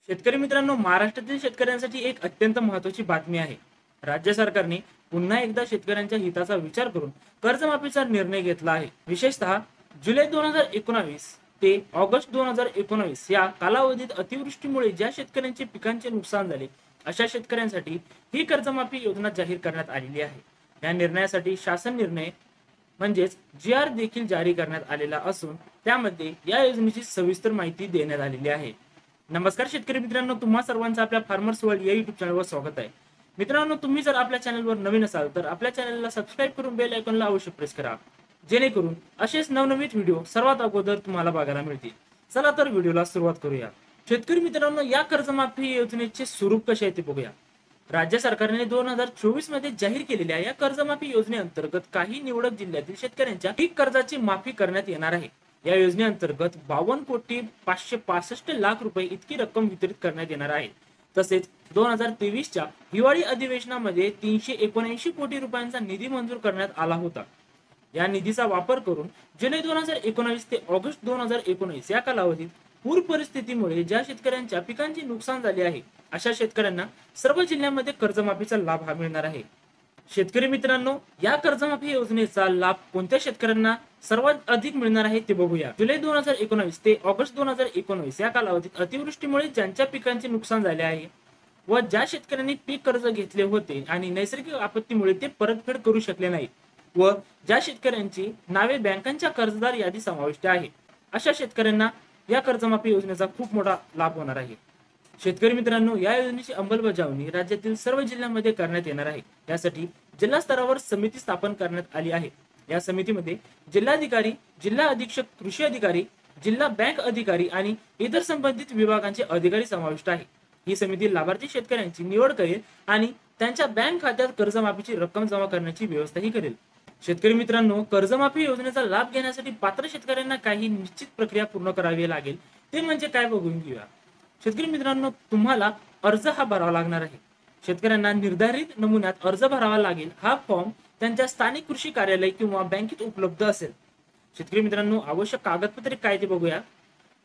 शेतकरी मित्रांनो, महाराष्ट्रातील शेतकऱ्यांसाठी एक अत्यंत महत्त्वाची बातमी आहे. राज्य सरकारने पुन्हा एकदा शेतकऱ्यांच्या हिताचा विचार करून कर्जमाफीचा निर्णय घेतला आहे. विशेषतः जुलै 2019 ते ऑगस्ट 2019 या कालावधीत अतिवृष्टीमुळे ज्या शेतकऱ्यांचे पिकांचे नुकसान झाले, अशा शेतकऱ्यांसाठी ही कर्जमाफी योजना जाहीर करण्यात आलेली आहे. या निर्णयासाठी शासन निर्णय म्हणजेच जी.आर. देखील जारी करण्यात आलेला असून त्यामध्ये या योजनेची सविस्तर माहिती देण्यात आलेली आहे. नमस्कार शेतकरी मित्रांनो, तुम्हा सर्वांचं आपल्या फार्मर्स वर्ल्ड या युट्यूब चॅनलवर स्वागत आहे. मित्रांनो, तुम्ही जर आपल्या चॅनलवर नवीन असाल तर आपल्या चॅनलला सबस्क्राईब करून बेल आयकॉनला अवश्य प्रेस करा, जेणेकरून असेच नवनवीन व्हिडिओ सर्वात अगोदर तुम्हाला बघायला मिळतील. चला तर व्हिडिओला सुरुवात करूया. शेतकरी मित्रांनो, या कर्जमाफी योजनेचे स्वरूप कसे आहे ते बघूया. राज्य सरकारने 2024 मध्ये जाहीर केलेल्या या कर्जमाफी योजनेअंतर्गत काही निवडक जिल्ह्यातील शेतकऱ्यांच्या पीक कर्जाची माफी करण्यात येणार आहे. या योजनेअंतर्गत 52,565,00,000 रुपये इतकी रक्कम वितरित करण्यात येणार आहे. तसेच 2023च्या हिवाळी अधिवेशनामध्ये 379 कोटी रुपयांचा निधी मंजूर करण्यात आला होता. या निधीचा वापर करून जुलै 2019 ते ऑगस्ट 2019 या कालावधीत पूर परिस्थितीमुळे ज्या शेतकऱ्यांच्या पिकांचे नुकसान झाले आहे, अशा शेतकऱ्यांना सर्व जिल्ह्यांमध्ये कर्जमाफीचा लाभ हा मिळणार आहे. शेतकरी मित्रांनो, या कर्जमाफी योजनेचा लाभ कोणत्या शेतकऱ्यांना सर्वात अधिक मिळणार आहे ते बघूया. जुलै 2019 ते ऑगस्ट 2019 या कालावधीत अतिवृष्टीमुळे ज्यांच्या पिकांचे नुकसान झाले आहे व ज्या शेतकऱ्यांनी पीक कर्ज घेतले होते आणि नैसर्गिक आपत्तीमुळे ते परतफेड करू शकले नाहीत व ज्या शेतकऱ्यांची नावे बँकांच्या कर्जदार यादी समाविष्ट आहे, अशा शेतकऱ्यांना या कर्जमाफी योजनेचा खूप मोठा लाभ होणार आहे. शेतकरी मित्रांनो, या योजनेची अंमलबजावणी राज्यातील सर्व जिल्ह्यांमध्ये करण्यात येणार आहे. यासाठी जिल्हा स्तरावर समिती स्थापन करण्यात आली आहे. या समितीमध्ये जिल्हाधिकारी, जिल्हा अधीक्षक, कृषी अधिकारी, जिल्हा बँक अधिकारी आणि इतर संबंधित विभागांचे अधिकारी समाविष्ट आहे. ही समिती लाभार्थी शेतकऱ्यांची निवड करेल आणि त्यांच्या बँक खात्यात कर्जमाफीची रक्कम जमा करण्याची व्यवस्थाही करेल. शेतकरी मित्रांनो, कर्जमाफी योजनेचा लाभ घेण्यासाठी पात्र शेतकऱ्यांना काही निश्चित प्रक्रिया पूर्ण करावी लागेल. ते म्हणजे काय बघून घेऊया. शेतकरी मित्रांनो, तुम्हाला अर्ज हा भरावा लागणार आहे. शेतकऱ्यांना निर्धारित नमुन्यात अर्ज भरावा लागेल. हा फॉर्म त्यांच्या स्थानिक कृषी कार्यालय किंवा बँकेत उपलब्ध असेल. शेतकरी मित्रांनो, आवश्यक कागदपत्रे काय ते बघूया.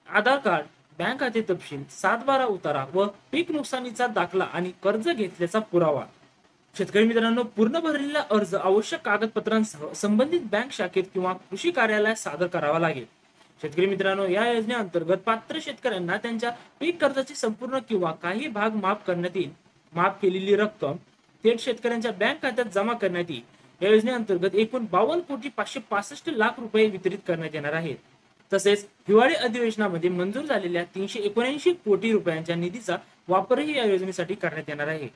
आधार कार्ड, बँक खाते तपशील, 7/12 उतारा व पीक नुकसानीचा दाखला आणि कर्ज घेतल्याचा पुरावा. शेतकरी मित्रांनो, पूर्ण भरलेला अर्ज आवश्यक कागदपत्रांसह संबंधित बँक शाखेत किंवा कृषी कार्यालयात सादर करावा लागेल. शेतकरी मित्रांनो, या योजनेअंतर्गत पात्र शेतकऱ्यांना त्यांच्या पीक कर्जाची संपूर्ण किंवा काही भाग माफ करण्यात येईल. माफ केलेली रक्कम थेट शेतकऱ्यांच्या बँक खात्यात जमा करण्यात येईल. या योजनेअंतर्गत एकूण 52,565,00,000 रुपये वितरित करण्यात येणार आहेत. तसेच हिवाळी अधिवेशनामध्ये मंजूर झालेल्या 379 कोटी रुपयांच्या निधीचा वापरही या योजनेसाठी करण्यात येणार आहे.